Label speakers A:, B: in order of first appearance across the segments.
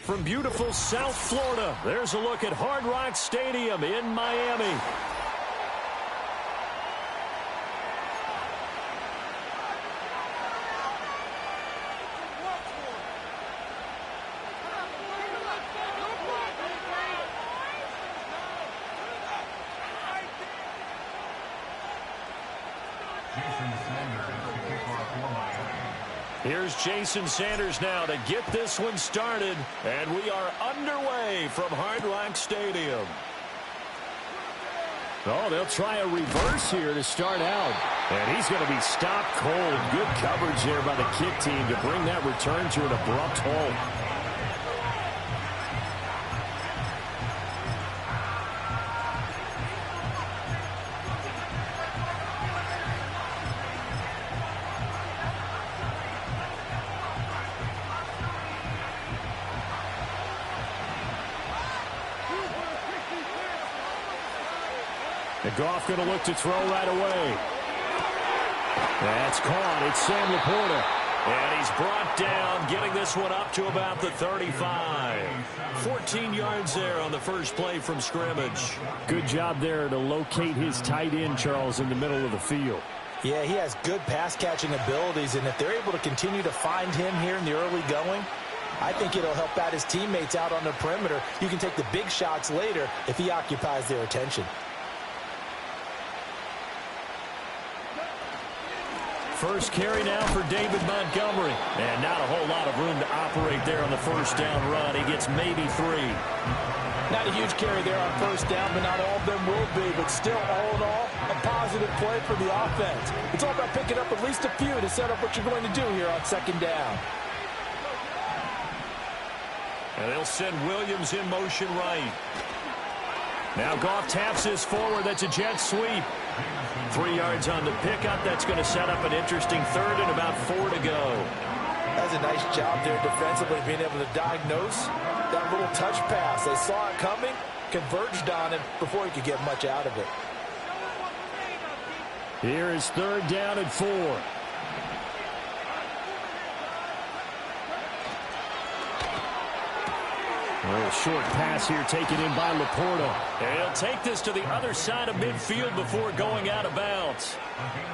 A: From beautiful South Florida, there's a look at Hard Rock Stadium in Miami. Here's Jason Sanders now to get this one started, and we are underway from Hard Rock Stadium. Oh, they'll try a reverse here to start out, and he's going to be stopped cold. Good coverage there by the kick team to bring that return to an abrupt halt. Goff going to look to throw right away. That's caught. It's Sam Laporta. And he's brought down, getting this one up to about the 35. 14 yards there on the first play from scrimmage. Good job there to locate his tight end, Charles, in the middle of the field.
B: Yeah, he has good pass-catching abilities, and if they're able to continue to find him here in the early going, I think it'll help out his teammates out on the perimeter. You can take the big shots later if he occupies their attention.
A: First carry now for David Montgomery. And not a whole lot of room to operate there on the first down run. He gets maybe 3.
B: Not a huge carry there on first down, but not all of them will be. But still, all in all, a positive play for the offense. It's all about picking up at least a few to set up what you're going to do here on second down.
A: And they'll send Williams in motion right. Now Goff taps this forward. That's a jet sweep. 3 yards on the pickup. That's going to set up an interesting third and about 4 to go.
B: That's a nice job there defensively, being able to diagnose that little touch pass. They saw it coming, converged on it before he could get much out of it.
A: Here is third down and 4. A short pass here taken in by Laporta. And he'll take this to the other side of midfield before going out of bounds.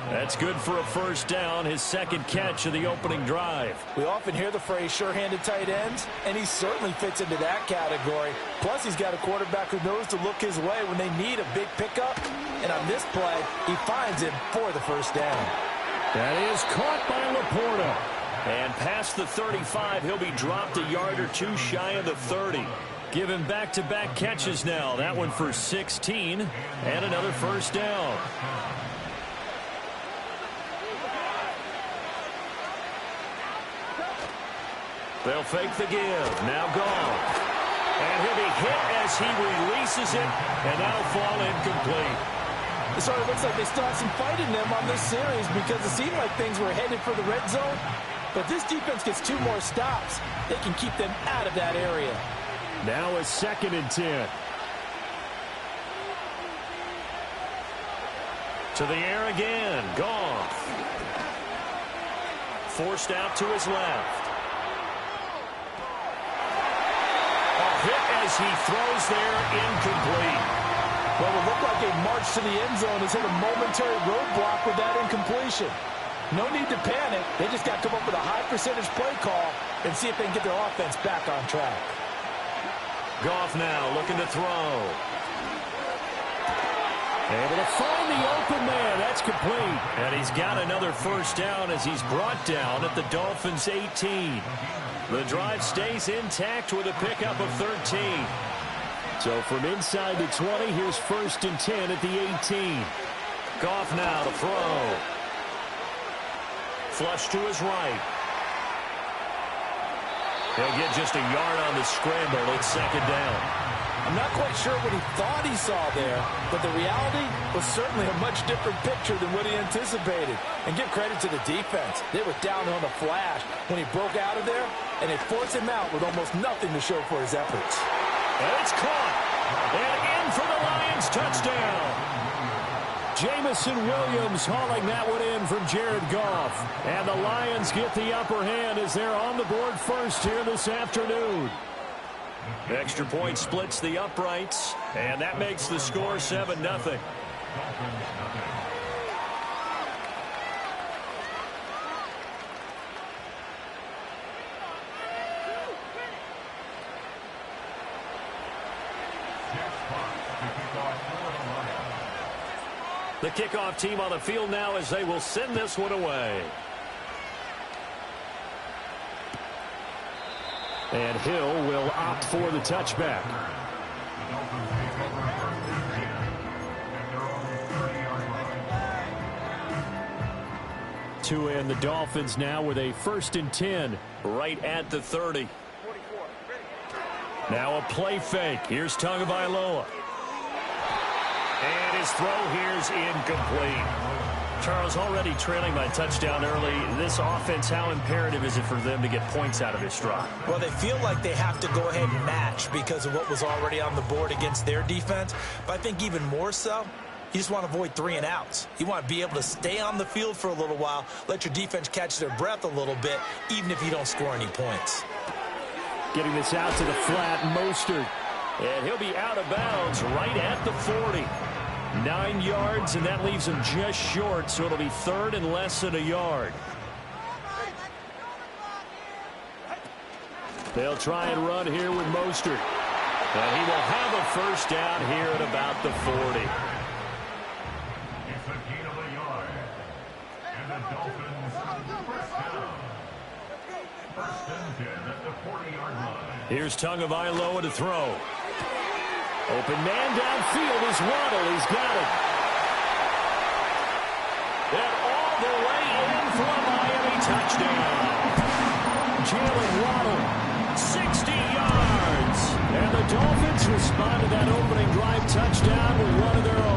A: That's good for a first down, his second catch of the opening drive.
B: We often hear the phrase sure-handed tight ends, and he certainly fits into that category. Plus, he's got a quarterback who knows to look his way when they need a big pickup. And on this play, he finds him for the first down.
A: That is caught by Laporta. And past the 35, he'll be dropped a yard or two shy of the 30. Give him back-to-back catches now. That one for 16 and another first down. They'll fake the give. Now Goff. And he'll be hit as he releases it, and that'll fall incomplete.
B: It sort of looks like they still have some fight in them on this series because it seemed like things were headed for the red zone. But this defense gets 2 more stops. They can keep them out of that area.
A: Now a 2nd and 10. To the air again. Goff. Forced out to his left. A hit as he throws there, incomplete.
B: Well, it looked like a march to the end zone has hit a momentary roadblock with that incompletion. No need to panic. They just got to come up with a high percentage play call and see if they can get their offense back on track.
A: Goff now looking to throw. Able to find the open man. That's complete. And he's got another first down as he's brought down at the Dolphins' 18. The drive stays intact with a pickup of 13. So from inside the 20, here's 1st and 10 at the 18. Goff now to throw. Flush to his right. He'll get just a yard on the scramble. It's second down.
B: I'm not quite sure what he thought he saw there, but the reality was certainly a much different picture than what he anticipated. And give credit to the defense. They were down on the flash when he broke out of there, and they forced him out with almost nothing to show for his efforts.
A: And it's caught. And in for the Lions touchdown. Jamison Williams hauling that one in from Jared Goff. And the Lions get the upper hand as they're on the board first here this afternoon. Extra point splits the uprights, and that makes the score 7-0. The kickoff team on the field now as they will send this one away. And Hill will opt for the touchback. Tua and the Dolphins now with a 1st and 10 right at the 30. Now a play fake. Here's Tagovailoa. And his throw here's incomplete. Charles, already trailing by touchdown early. This offense, how imperative is it for them to get points out of this drive?
B: Well, they feel like they have to go ahead and match because of what was already on the board against their defense. But I think even more so, you just want to avoid 3 and outs. You want to be able to stay on the field for a little while, let your defense catch their breath a little bit, even if you don't score any points.
A: Getting this out to the flat, Mostert. And he'll be out of bounds right at the 40. 9 yards, and that leaves him just short, so it'll be 3rd and less than a yard. They'll try and run here with Mostert. And he will have a 1st down here at about the 40.
C: It's a gain of a yard. And the Dolphins, 1st down. 1st and 10 at the 40-yard line.
A: Here's Tagovailoa to throw. Open man downfield is Waddle. He's got it. And all the way in for a Miami touchdown. Jalen Waddle, 60 yards. And the Dolphins respond to that opening drive touchdown with one of their own.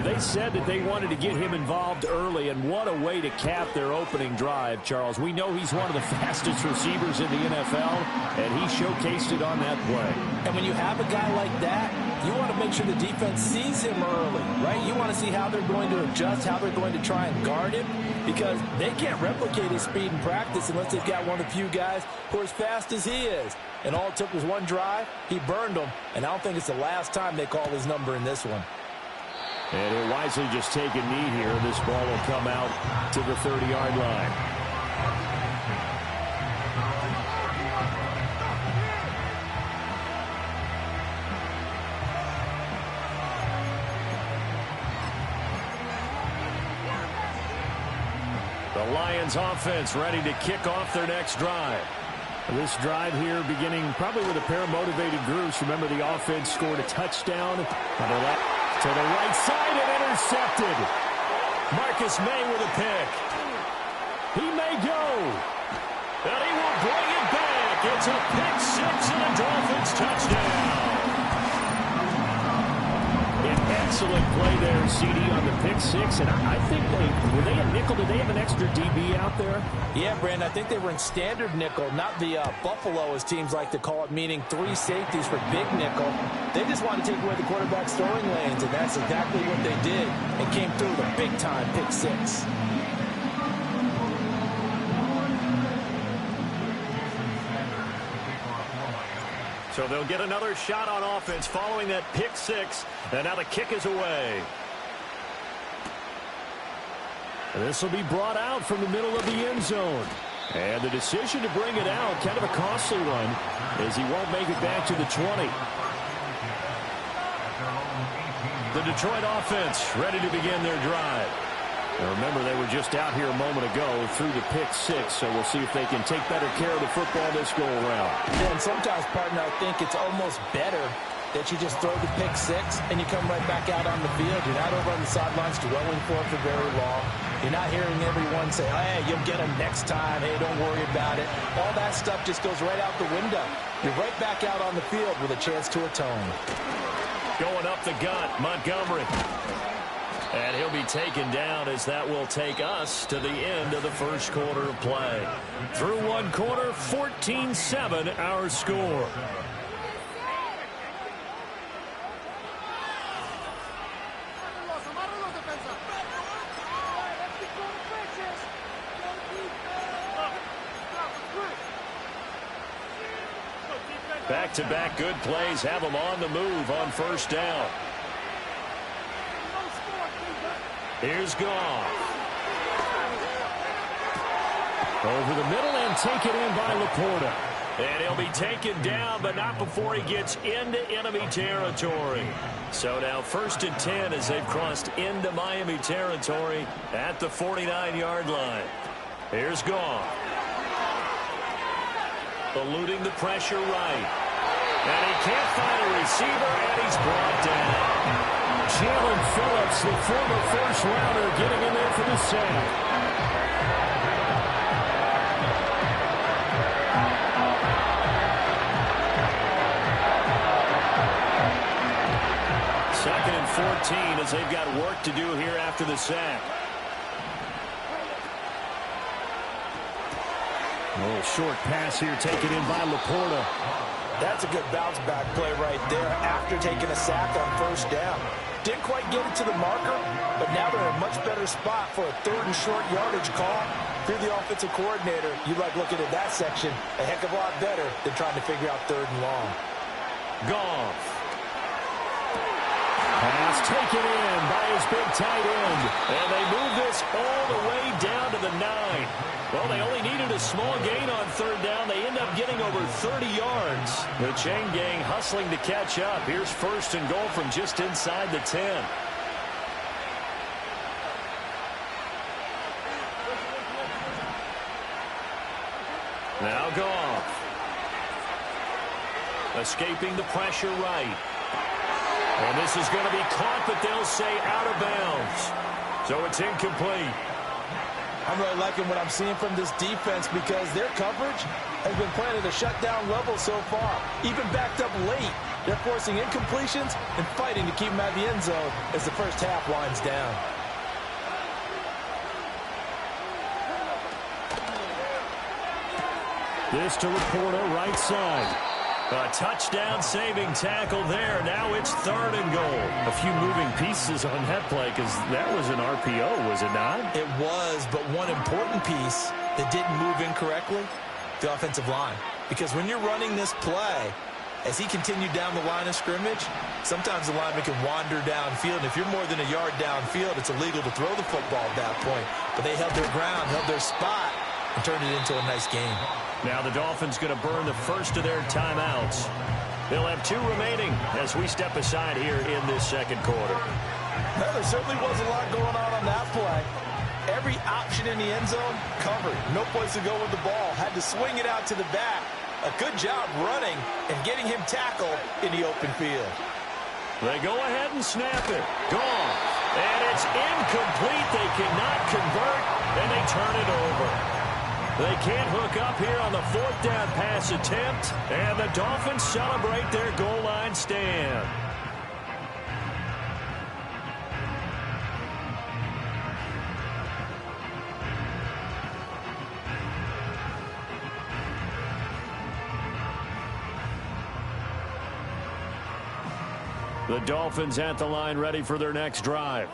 A: They said that they wanted to get him involved early, and what a way to cap their opening drive, Charles. We know he's one of the fastest receivers in the NFL, and he showcased it on that play.
B: And when you have a guy like that, you want to make sure the defense sees him early, right? You want to see how they're going to adjust, how they're going to try and guard him, because they can't replicate his speed in practice unless they've got one of the few guys who are as fast as he is. And all it took was one drive. He burned them, and I don't think it's the last time they call his number in this one.
A: And he'll wisely just take a knee here. This ball will come out to the 30-yard line. The Lions offense ready to kick off their next drive. This drive here beginning probably with a pair of motivated groups. Remember, the offense scored a touchdown on the left. To the right side and intercepted. Marcus May with a pick. He may go. And he will bring it back. It's a pick 6 and a Dolphins touchdown. An excellent play there, CD, on the pick 6. And I think were they a nickel? Did they have an extra DB out there?
B: Yeah, Brandon, I think they were in standard nickel, not the Buffalo, as teams like to call it, meaning 3 safeties for big nickel. They just wanted to take away the quarterback's throwing lanes, and that's exactly what they did, and came through with a big-time pick 6.
A: So they'll get another shot on offense following that pick 6, and now the kick is away. This will be brought out from the middle of the end zone. And the decision to bring it out, kind of a costly one, as he won't make it back to the 20. The Detroit offense ready to begin their drive. Now remember, they were just out here a moment ago through the pick 6, so we'll see if they can take better care of the football this go around.
B: And sometimes, partner, I think it's almost better that you just throw the pick six and you come right back out on the field. You're not over on the sidelines dwelling for it for very long. You're not hearing everyone say, hey, you'll get them next time. Hey, don't worry about it. All that stuff just goes right out the window. You're right back out on the field with a chance to atone.
A: Going up the gut, Montgomery. And he'll be taken down as that will take us to the end of the first quarter of play. Through one quarter, 14-7 our score. Back-to-back good plays have them on the move on first down. Here's Goff. Over the middle and taken in by Laporta. And he'll be taken down, but not before he gets into enemy territory. So now 1st and 10 as they've crossed into Miami territory at the 49-yard line. Here's Goff. Eluding the pressure right. And he can't find a receiver, and he's brought down. Jalen Phillips, the former first-rounder, getting in there for the sack. Second and 14 as they've got work to do here after the sack. A little short pass here taken in by Laporta.
B: That's a good bounce-back play right there after taking a sack on first down. Didn't quite get it to the marker, but now they're in a much better spot for a 3rd and short yardage call. If you're the offensive coordinator, you like looking at that section a heck of a lot better than trying to figure out 3rd and long.
A: Goff. Pass taken in by his big tight end. And they move this all the way down to the 9. Well, they only needed a small gain on 3rd down. They end up getting over 30 yards. The chain gang hustling to catch up. Here's 1st and goal from just inside the 10. Now Goff. Escaping the pressure right. And this is going to be caught, but they'll say out of bounds. So it's incomplete.
B: I'm really liking what I'm seeing from this defense because their coverage has been playing at a shutdown level so far. Even backed up late, they're forcing incompletions and fighting to keep them out of the end zone as the first half winds down.
A: This to Laporta, right side. A touchdown-saving tackle there. Now it's 3rd and goal. A few moving pieces on that play because that was an RPO, was it not?
B: It was, but one important piece that didn't move incorrectly, the offensive line. Because when you're running this play, as he continued down the line of scrimmage, sometimes the lineman can wander downfield. And if you're more than a yard downfield, it's illegal to throw the football at that point. But they held their ground, held their spot, and turned it into a nice game.
A: Now the Dolphins going to burn the first of their timeouts. They'll have 2 remaining as we step aside here in this second quarter.
B: Well, there certainly was a lot going on that play. Every option in the end zone covered. No place to go with the ball. Had to swing it out to the back. A good job running and getting him tackled in the open field.
A: They go ahead and snap it. Gone. And it's incomplete. They cannot convert, and they turn it over. They can't hook up here on the 4th down pass attempt, and the Dolphins celebrate their goal line stand. The Dolphins at the line ready for their next drive.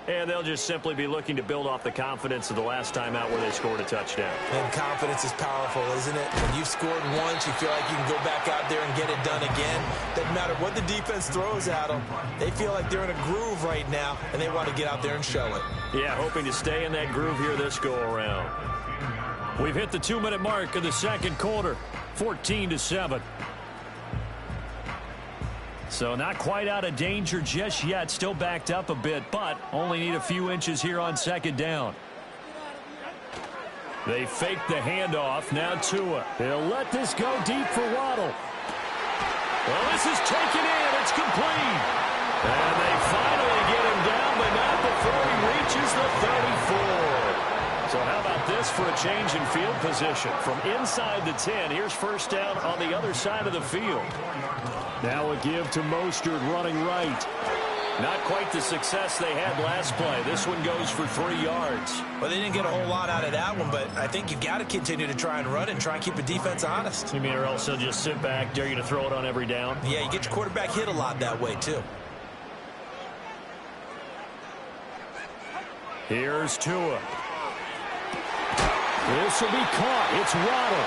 A: And they'll just simply be looking to build off the confidence of the last time out where they scored a touchdown.
B: And confidence is powerful, isn't it? When you've scored once, you feel like you can go back out there and get it done again. Doesn't matter what the defense throws at them. They feel like they're in a groove right now, and they want to get out there and show it.
A: Yeah, hoping to stay in that groove here this go-around. We've hit the 2-minute mark of the second quarter, 14-7. So not quite out of danger just yet. Still backed up a bit, but only need a few inches here on second down. They fake the handoff. Now Tua. They'll let this go deep for Waddle. Well, this is taken in, It's complete. And they finally get him down, but not before he reaches the 34. So how about this for a change in field position? From inside the 10, here's first down on the other side of the field. Now a give to Mostert running right. Not quite the success they had last play. This one goes for 3 yards.
B: Well, they didn't get a whole lot out of that one, but I think you got to continue to try and run and try and keep the defense honest.
A: You mean or else they'll just sit back, dare you to throw it on every down?
B: Yeah, you get your quarterback hit a lot that way, too.
A: Here's Tua. This will be caught. It's Waddle.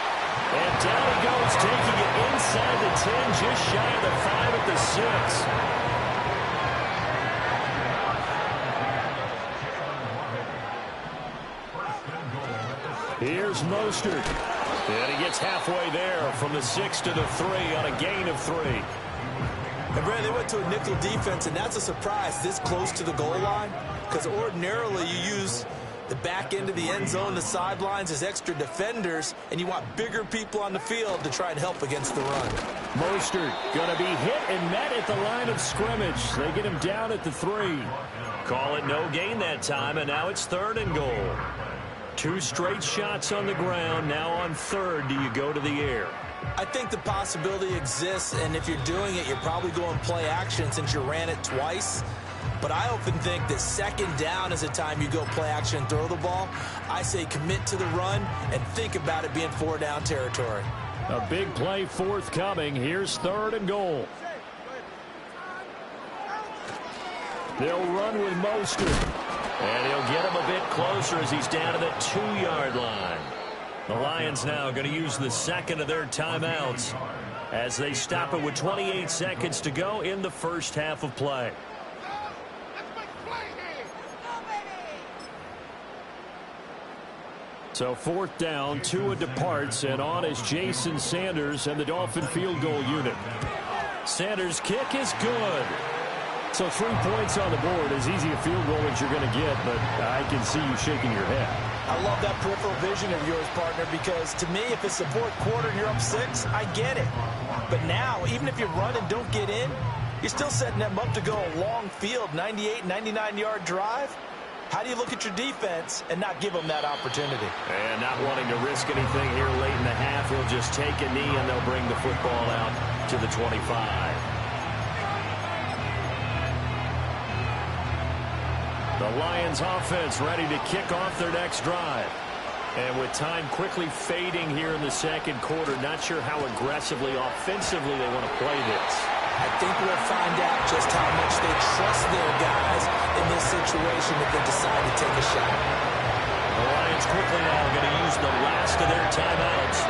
A: And down he goes, taking it inside the 10, just shy of the 5 at the 6. Here's Mostert. And he gets halfway there from the 6 to the 3 on a gain of 3.
B: And Brad, they went to a nickel defense, and that's a surprise this close to the goal line, because ordinarily you use the back end of the end zone, the sidelines as extra defenders, and you want bigger people on the field to try and help against the run.
A: Mostert going to be hit and met at the line of scrimmage. They get him down at the 3. Call it no gain that time, and now it's 3rd and goal. 2 straight shots on the ground. Now on 3rd, do you go to the air?
B: I think the possibility exists, and if you're doing it, you're probably going play action since you ran it twice. But I often think that 2nd down is the time you go play action and throw the ball. I say commit to the run and think about it being 4 down territory.
A: A big play forthcoming. Here's 3rd and goal. They'll run with Mostert. And he'll get him a bit closer as he's down to the 2-yard line. The Lions now going to use the 2nd of their timeouts as they stop it with 28 seconds to go in the first half of play. So 4th down, Tua departs, and on is Jason Sanders and the Dolphin field goal unit. Sanders' kick is good. So 3 points on the board, as easy a field goal as you're going to get, but I can see you shaking your head.
B: I love that peripheral vision of yours, partner, because to me, if it's the 4th quarter and you're up 6, I get it. But now, even if you run and don't get in, you're still setting them up to go a long field, 98, 99-yard drive. How do you look at your defense and not give them that opportunity?
A: And not wanting to risk anything here late in the half, he'll just take a knee and they'll bring the football out to the 25. The Lions offense ready to kick off their next drive. And with time quickly fading here in the 2nd quarter, not sure how aggressively, offensively they want to play this.
B: I think we'll find out just how much they trust their guys in this situation if they decide to take a shot.
A: The Lions quickly now going to use the last of their timeouts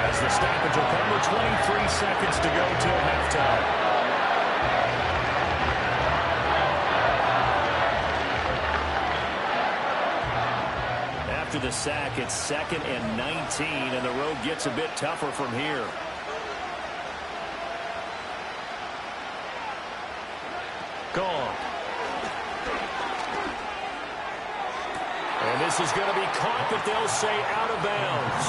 A: as the stoppage will come with 23 seconds to go till halftime. After the sack, it's 2nd and 19, and the road gets a bit tougher from here. Gone. And this is going to be caught, but they'll say out of bounds.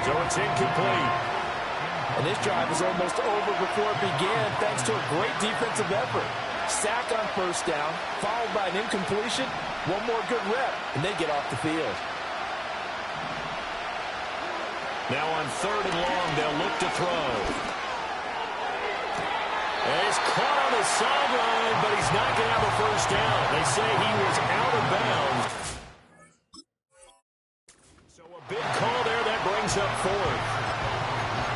A: So it's incomplete.
B: And this drive is almost over before it began, thanks to a great defensive effort. Sack on 1st down, followed by an incompletion, one more good rep, and they get off the field.
A: Now on 3rd and long, they'll look to throw. And he's caught on the sideline, but he's not going to have a 1st down. They say he was out of bounds. So a big call there that brings up 4th.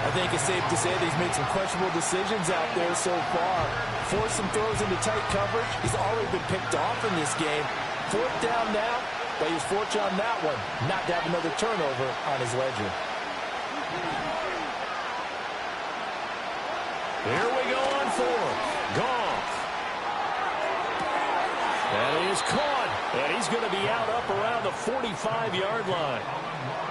B: I think it's safe to say that he's made some questionable decisions out there so far. Forced some throws into tight coverage. He's already been picked off in this game. 4th down now, but he was fortunate on that one not to have another turnover on his ledger.
A: Here we go on 4th. Goff. And he is caught. And he's going to be out up around the 45-yard line.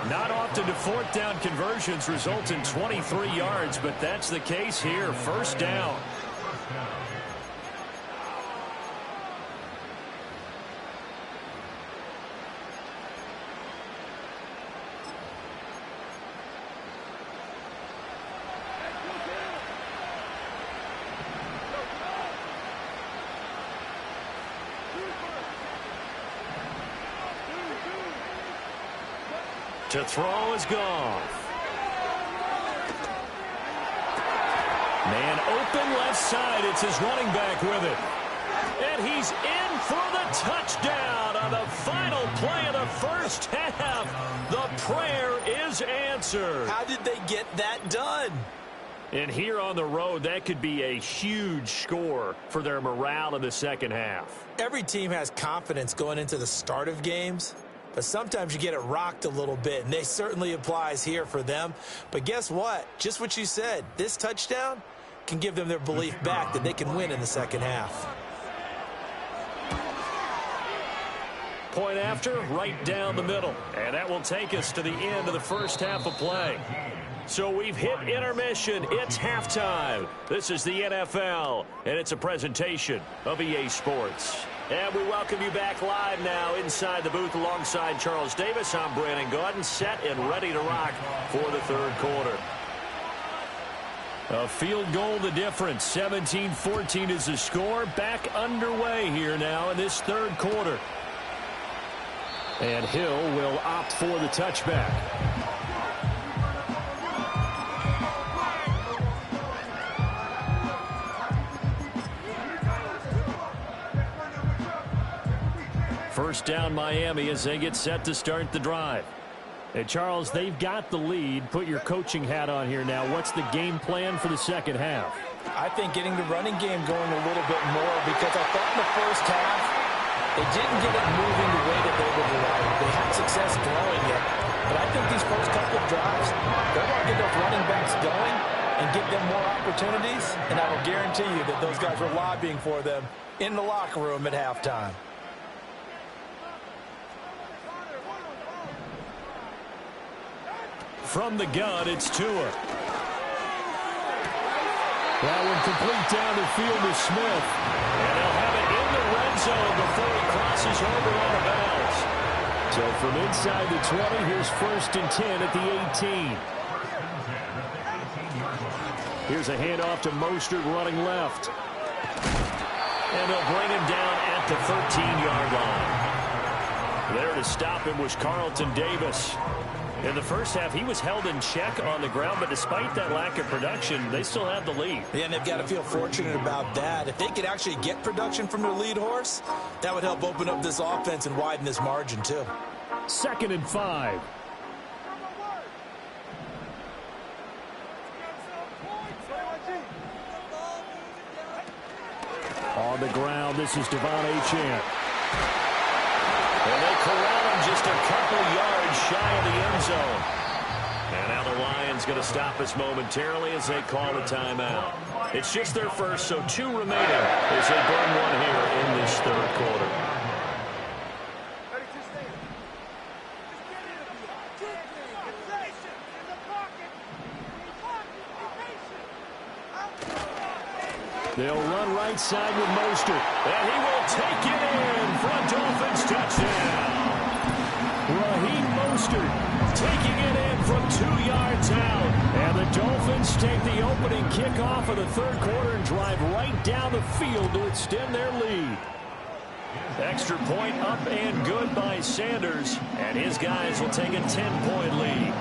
A: Not often do 4th down conversions result in 23 yards, but that's the case here. 1st down. To throw is Goff. Man open left side. It's his running back with it. And he's in for the touchdown on the final play of the first half. The prayer is answered.
B: How did they get that done?
A: And here on the road, that could be a huge score for their morale in the second half.
B: Every team has confidence going into the start of games, but sometimes you get it rocked a little bit, and they certainly applies here for them. But guess what? Just what you said, this touchdown can give them their belief back that they can win in the second half.
A: Point after, right down the middle. And that will take us to the end of the first half of play. So we've hit intermission. It's halftime. This is the NFL, and it's a presentation of EA Sports. And we welcome you back live now inside the booth alongside Charles Davis. I'm Brandon Gaudin, set and ready to rock for the third quarter. A field goal the difference. 17-14 is the score. Back underway here now in this third quarter. And Hill will opt for the touchback. First down Miami as they get set to start the drive. And Charles, they've got the lead. Put your coaching hat on here now. What's the game plan for the second half?
B: I think getting the running game going a little bit more, because I thought in the first half they didn't get it moving the way that they would like. They had success throwing it, but I think these first couple of drives, they're going to get those running backs going and give them more opportunities, and I will guarantee you that those guys were lobbying for them in the locker room at halftime.
A: From the gun, it's Tua. That one complete down the field to Smith. And they'll have it in the red zone before he crosses over out of bounds. So from inside the 20, here's 1st and 10 at the 18. Here's a handoff to Mostert running left. And they'll bring him down at the 13-yard line. There to stop him was Carlton Davis. In the first half, he was held in check on the ground, but despite that lack of production, they still have the lead.
B: Yeah, and they've got to feel fortunate about that. If they could actually get production from their lead horse, that would help open up this offense and widen this margin, too.
A: 2nd and 5. On the ground, this is Devon Achane. And they corral him just a couple yards shy of the end zone. And now the Lions going to stop us momentarily as they call a timeout. It's just their first, so 2 remaining as they burn one here in this third quarter. They'll run right side with Mostert. And he will take it in for a Dolphins touchdown. Raheem Mostert taking it in from 2 yards out. And the Dolphins take the opening kickoff of the third quarter and drive right down the field to extend their lead. Extra point up and good by Sanders. And his guys will take a 10-point lead.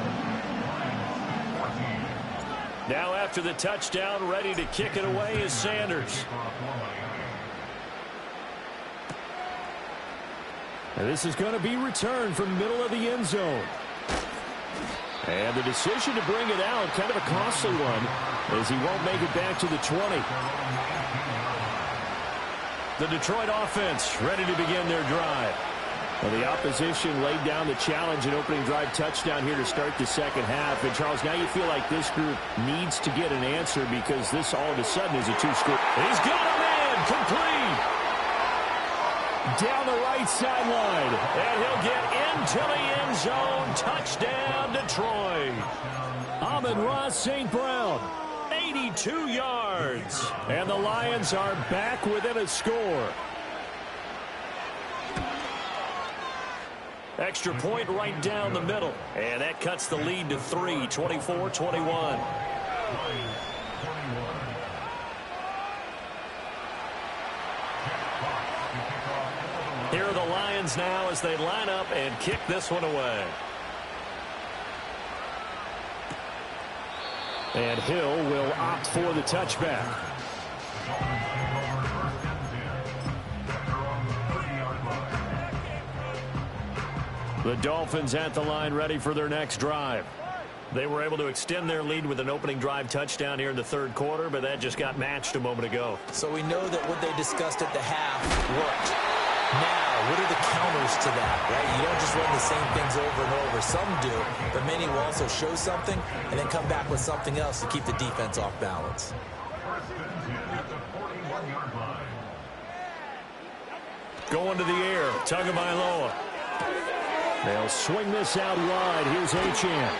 A: Now after the touchdown, ready to kick it away is Sanders. And this is going to be returned from middle of the end zone. And the decision to bring it out, kind of a costly one, as he won't make it back to the 20. The Detroit offense ready to begin their drive. Well, the opposition laid down the challenge and opening drive touchdown here to start the second half. And, Charles, now you feel like this group needs to get an answer because this all of a sudden is a 2-score. He's got him in, complete. Down the right sideline. And he'll get into the end zone. Touchdown, Detroit. Amon-Ra St. Brown, 82 yards. And the Lions are back within a score. Extra point right down the middle. And that cuts the lead to 3, 24-21. Here are the Lions now as they line up and kick this one away. And Hill will opt for the touchback. The Dolphins at the line, ready for their next drive. They were able to extend their lead with an opening drive touchdown here in the third quarter, but that just got matched a moment ago.
B: So we know that what they discussed at the half worked. Now, what are the counters to that, right? You don't just run the same things over and over. Some do, but many will also show something and then come back with something else to keep the defense off balance.
A: Going to the air, Tagovailoa. They'll swing this out wide. Here's Achane.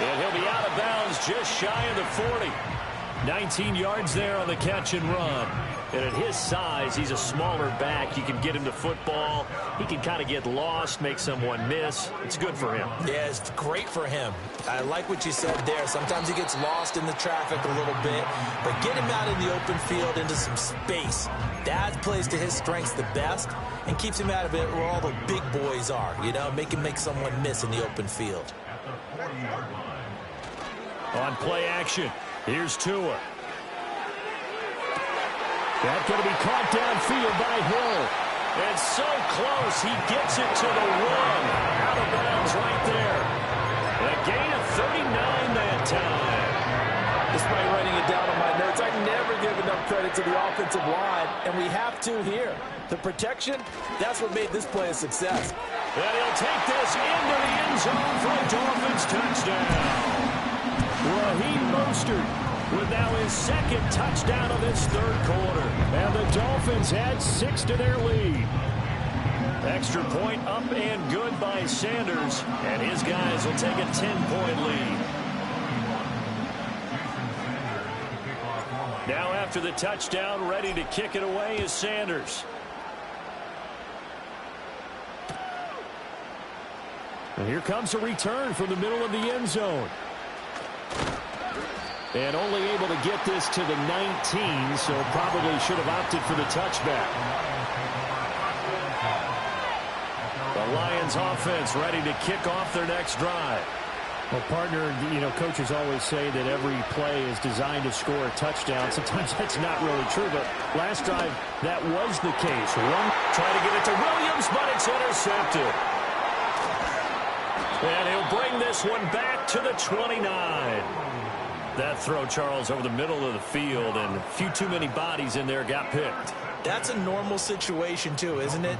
A: And he'll be out of bounds just shy of the 40. 19 yards there on the catch and run. And at his size, he's a smaller back. You can get him to football. He can kind of get lost, make someone miss. It's good for him.
B: Yeah, it's great for him. I like what you said there. Sometimes he gets lost in the traffic a little bit, but get him out in the open field into some space. That plays to his strengths the best and keeps him out of it where all the big boys are, you know, make someone miss in the open field.
A: On play action, here's Tua. That's going to be caught downfield by Hill. And so close, he gets it to the one. Out of bounds right there. A gain of 39 that time.
B: Despite writing it down on my notes, I never give enough credit to the offensive line, and we have to here. The protection, that's what made this play a success.
A: And he'll take this into the end zone for a Dolphins touchdown. Raheem Mostert with now his second touchdown of this third quarter. And the Dolphins add 6 to their lead. Extra point up and good by Sanders. And his guys will take a 10-point lead. Now after the touchdown, ready to kick it away is Sanders. And here comes a return from the middle of the end zone. And only able to get this to the 19, so probably should have opted for the touchback. The Lions offense ready to kick off their next drive. Well, partner, you know, coaches always say that every play is designed to score a touchdown. Sometimes that's not really true, but last drive, that was the case. Try to get it to Williams, but it's intercepted. And he'll bring this one back to the 29. That throw, Charles, over the middle of the field, and a few too many bodies in there got picked.
B: That's a normal situation, too, isn't it?